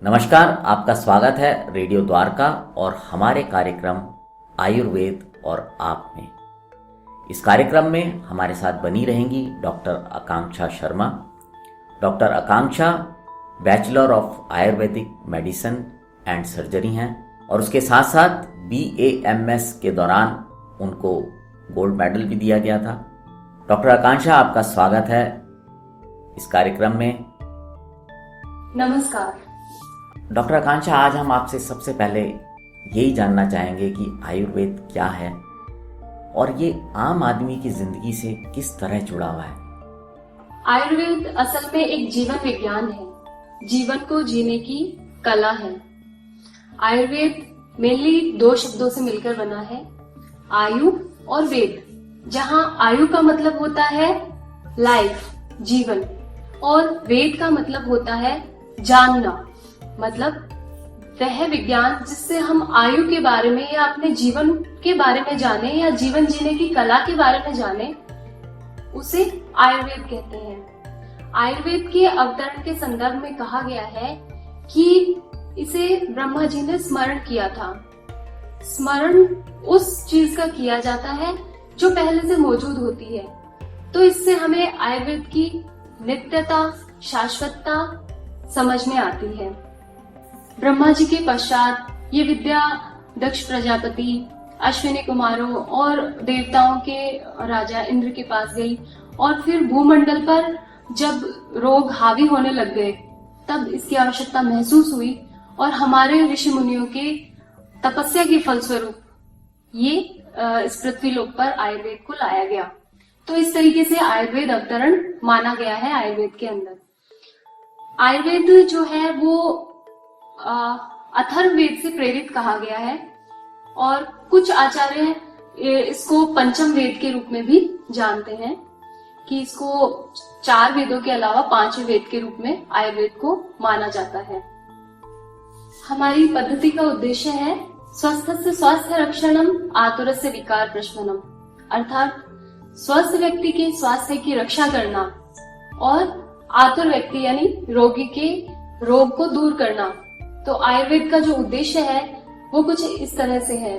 नमस्कार, आपका स्वागत है रेडियो द्वारका और हमारे कार्यक्रम आयुर्वेद और आप में। इस कार्यक्रम में हमारे साथ बनी रहेंगी doctor Akanksha Sharma. Doctor Akanksha bachelor of Ayurvedic medicine and surgery हैं और उसके साथ साथ BAMS के दौरान उनको गोल्ड मेडल भी दिया गया था। डॉक्टर आकांक्षा, आपका स्वागत है इस कार्यक्रम में। नमस्कार डॉक्टर आकांक्षा, आज हम आपसे सबसे पहले यही जानना चाहेंगे कि आयुर्वेद क्या है और ये आम आदमी की जिंदगी से किस तरह जुड़ा हुआ है। आयुर्वेद असल में एक जीवन विज्ञान है, जीवन को जीने की कला है। आयुर्वेद मेनली 2 शब्दों से मिलकर बना है, आयु और वेद। जहाँ आयु का मतलब होता है लाइफ, जीवन, और वेद का मतलब होता है जानना, मतलब वह विज्ञान जिससे हम आयु के बारे में या अपने जीवन के बारे में जाने या जीवन जीने की कला के बारे में जाने, उसे आयुर्वेद कहते हैं। आयुर्वेद के अवतरण के संदर्भ में कहा गया है कि इसे ब्रह्मा जी ने स्मरण किया था। स्मरण उस चीज का किया जाता है जो पहले से मौजूद होती है, तो इससे हमें आयुर्वेद की नित्यता, शाश्वतता समझ में आती है। ब्रह्मा जी के पश्चात ये विद्या दक्ष प्रजापति, अश्विनी कुमारों और देवताओं के राजा इंद्र के पास गई, और फिर भूमंडल पर जब रोग हावी होने लग गए तब इसकी आवश्यकता महसूस हुई और हमारे ऋषि मुनियों के तपस्या के फलस्वरूप ये इस पृथ्वी लोक पर आयुर्वेद को लाया गया। तो इस तरीके से आयुर्वेद अवतरण माना गया है आयुर्वेद के अंदर। आयुर्वेद जो है वो अथर्ववेद से प्रेरित कहा गया है और कुछ आचार्य इसको पंचम वेद के रूप में भी जानते हैं कि इसको 4 वेदों के अलावा 5वें वेद के रूप में आयुर्वेद को माना जाता है। हमारी पद्धति का उद्देश्य है स्वस्थस्य स्वास्थ्य रक्षणम आतुरस्य विकार प्रशमनम, अर्थात स्वस्थ व्यक्ति के स्वास्थ्य की रक्षा करना और आतुर व्यक्ति यानी रोगी के रोग को दूर करना। तो आयुर्वेद का जो उद्देश्य है वो कुछ इस तरह से है।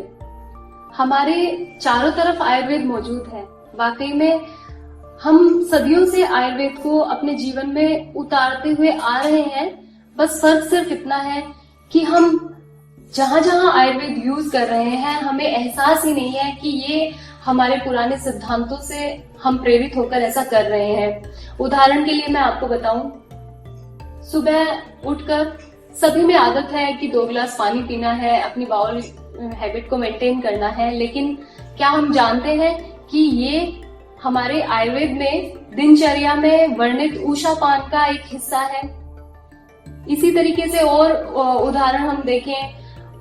हमारे चारों तरफ आयुर्वेद मौजूद है। वाकई में हम सदियों से आयुर्वेद को अपने जीवन में उतारते हुए आ रहे हैं। बस फर्क सिर्फ इतना है कि हम जहां जहां आयुर्वेद यूज कर रहे हैं हमें एहसास ही नहीं है कि ये हमारे पुराने सिद्धांतों से हम प्रेरित होकर ऐसा कर रहे हैं। उदाहरण के लिए मैं आपको बताऊं, सुबह उठकर सभी में आदत है कि 2 गिलास पानी पीना है, अपनी बाउल हैबिट को मेंटेन करना है, लेकिन क्या हम जानते हैं कि ये हमारे आयुर्वेद में दिनचर्या में वर्णित ऊषा पान का एक हिस्सा है। इसी तरीके से और उदाहरण हम देखें,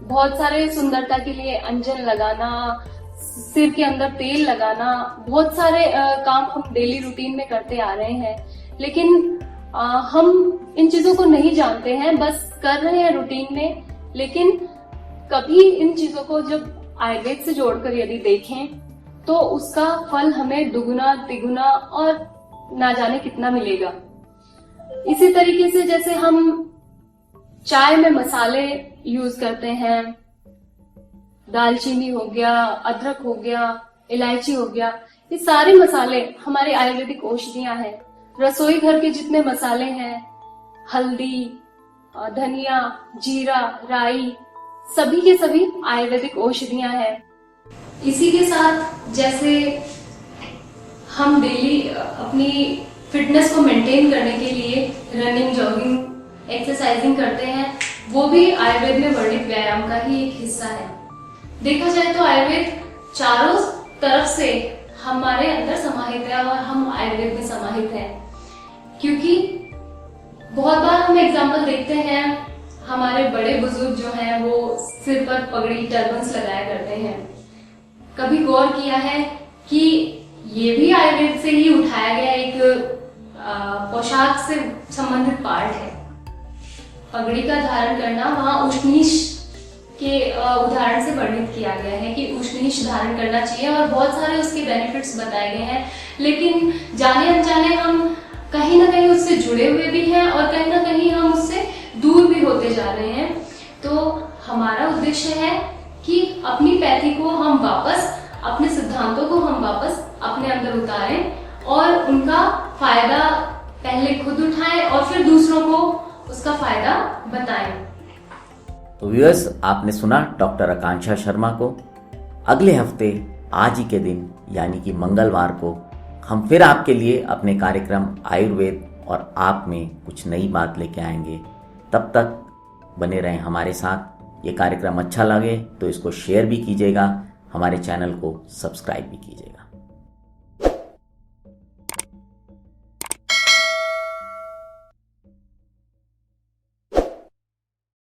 बहुत सारे सुंदरता के लिए अंजन लगाना, सिर के अंदर तेल लगाना, बहुत सारे काम हम डेली रूटीन में करते आ रहे हैं, लेकिन हम इन चीजों को नहीं जानते हैं, बस कर रहे हैं रूटीन में। लेकिन कभी इन चीजों को जब आयुर्वेद से जोड़कर यदि देखें तो उसका फल हमें दुगुना तिगुना और ना जाने कितना मिलेगा। इसी तरीके से जैसे हम चाय में मसाले यूज करते हैं, दालचीनी हो गया, अदरक हो गया, इलायची हो गया, ये सारे मसाले हमारे आयुर्वेदिक औषधियां हैं। रसोई घर के जितने मसाले हैं, हल्दी, धनिया, जीरा, राई, सभी के सभी आयुर्वेदिक औषधियां हैं। इसी के साथ जैसे हम डेली अपनी फिटनेस को मेंटेन करने के लिए रनिंग, जॉगिंग, एक्सरसाइजिंग करते हैं, वो भी आयुर्वेद में वर्णित व्यायाम का ही एक हिस्सा है। देखा जाए तो आयुर्वेद चारों तरफ से हमारे अंदर समाहित है और हम आयुर्वेद में समाहित हैं। क्योंकि बहुत बार हम एग्जाम्पल देखते हैं, हमारे बड़े बुजुर्ग जो हैं वो सिर पर पगड़ी, टर्बन्स लगाया करते हैं। कभी गौर किया है कि ये भी आयुर्वेद से ही उठाया गया एक पोशाक से संबंधित पार्ट है। पगड़ी का धारण करना वहाँ उष्णीश के उदाहरण से वर्णित किया गया है कि उष्णीश धारण करना चाहिए और बहुत सारे उसके बेनिफिट्स बताए गए हैं, लेकिन जाने अनजाने हम कहीं ना कहीं उससे जुड़े हुए भी हैं और कहीं ना कहीं हम उससे दूर भी होते जा रहे हैं। तो हमारा उद्देश्य है कि अपनी पैथी को हम वापस, अपने सिद्धांतों को हम वापस अपने अंदर उतारें और उनका फायदा पहले खुद उठाएं और फिर दूसरों को उसका फायदा बताएं। तो व्यूअर्स, आपने सुना डॉक्टर आकांक्षा शर्मा को। अगले हफ्ते आज ही के दिन यानी कि मंगलवार को हम फिर आपके लिए अपने कार्यक्रम आयुर्वेद और आप में कुछ नई बात लेके आएंगे। तब तक बने रहें हमारे साथ। ये कार्यक्रम अच्छा लगे तो इसको शेयर भी कीजिएगा, हमारे चैनल को सब्सक्राइब भी कीजिएगा।